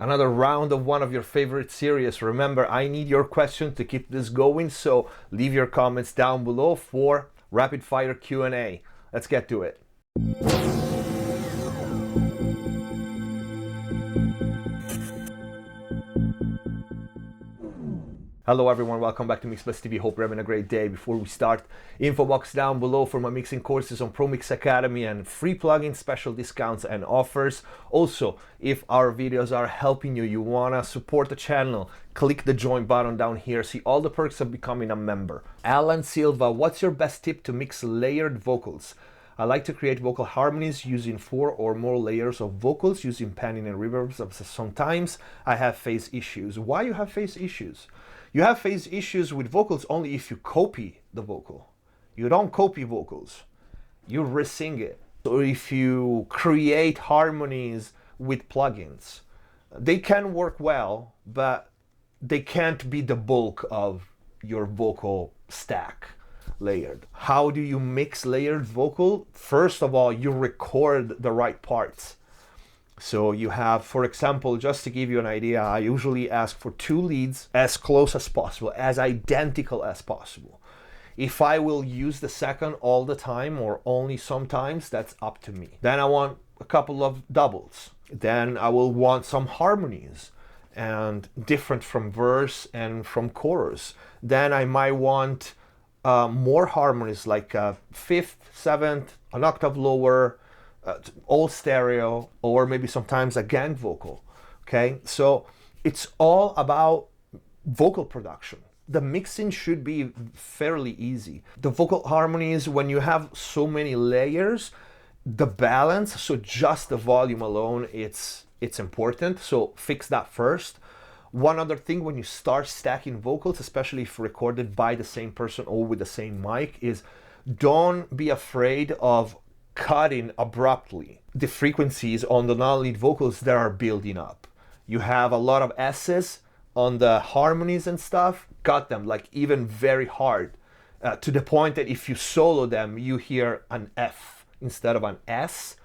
Another round of one of your favorite series. Remember, I need your questions to keep this going, so leave your comments down below for rapid fire Q&A. Let's get to it. Hello everyone, welcome back to MixbusTv. Hope you're having a great day. Before we start, info box down below for my mixing courses on ProMix Academy and free plugins, special discounts and offers. Also, if our videos are helping you, you wanna support the channel, click the join button down here. See all the perks of becoming a member. Alan Silva, what's your best tip to mix layered vocals? I like to create vocal harmonies using 4 or more layers of vocals using panning and reverbs. Sometimes I have phase issues. Why you have phase issues? You have phase issues with vocals only if you copy the vocal. You don't copy vocals, you re-sing it. So if you create harmonies with plugins, they can work well, but they can't be the bulk of your vocal stack layered. How do you mix layered vocal? First of all, you record the right parts. So you have, for example, just to give you an idea, I usually ask for 2 leads as close as possible, as identical as possible. If I will use the second all the time or only sometimes, that's up to me. Then I want a couple of doubles. Then I will want some harmonies and different from verse and from chorus. Then I might want more harmonies like a 5th, 7th, an octave lower, all stereo, or maybe sometimes a gang vocal. Okay, so it's all about vocal production. The mixing should be fairly easy. The vocal harmonies, when you have so many layers, the balance, so just the volume alone, it's important. So fix that first. One other thing, when you start stacking vocals, especially if recorded by the same person or with the same mic, is don't be afraid of cutting abruptly the frequencies on the non-lead vocals that are building up. You have a lot of S's on the harmonies and stuff, cut them like even very hard, to the point that if you solo them, you hear an F instead of an S,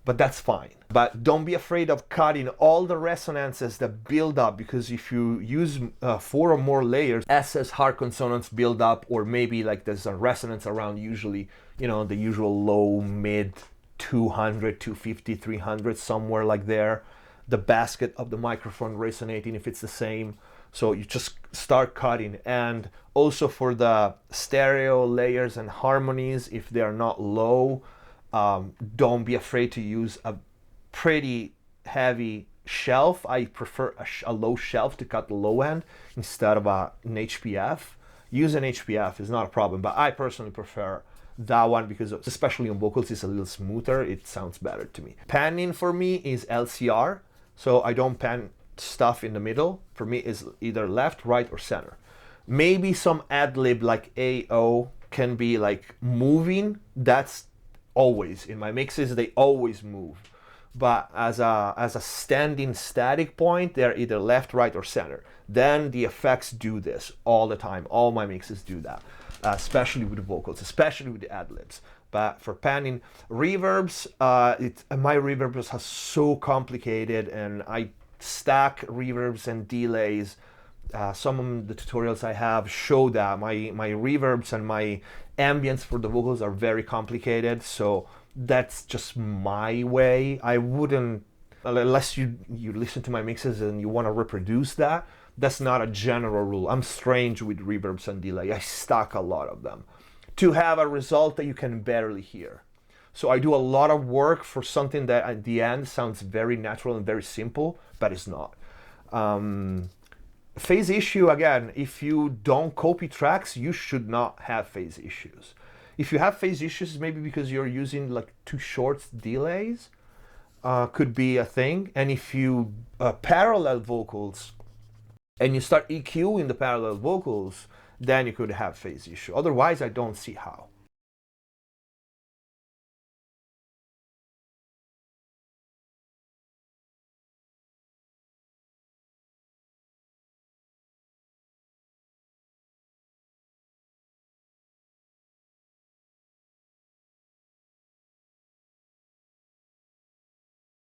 but that's fine. But don't be afraid of cutting all the resonances that build up, because if you use 4 or more layers, S's, hard consonants build up, or maybe like there's a resonance around, usually, you know, the usual low, mid 200, 250, 300, somewhere like there. The basket of the microphone resonating if it's the same. So you just start cutting. And also for the stereo layers and harmonies, if they're not low, don't be afraid to use a pretty heavy shelf. I prefer a low shelf to cut the low end instead of an HPF. Use an HPF is not a problem, but I personally prefer that one because, especially on vocals, it's a little smoother. It sounds better to me. Panning for me is LCR, so I don't pan stuff in the middle. For me, it's either left, right, or center. Maybe some ad-lib like AO can be like moving. That's always in my mixes, they always move. But as a standing static point, they're either left, right, or center. Then the effects do this all the time. All my mixes do that, especially with the vocals, especially with the ad-libs. But for panning, reverbs, my reverbs are so complicated, and I stack reverbs and delays. Some of the tutorials I have show that my reverbs and my ambience for the vocals are very complicated, so that's just my way. I wouldn't, unless you listen to my mixes and you want to reproduce that, that's not a general rule. I'm strange with reverbs and delay. I stack a lot of them to have a result that you can barely hear. So I do a lot of work for something that at the end sounds very natural and very simple, but it's not. Phase issue, again, if you don't copy tracks, you should not have phase issues. If you have phase issues, maybe because you're using like too short delays, could be a thing. And if you parallel vocals and you start EQing the parallel vocals, then you could have phase issue. Otherwise, I don't see how.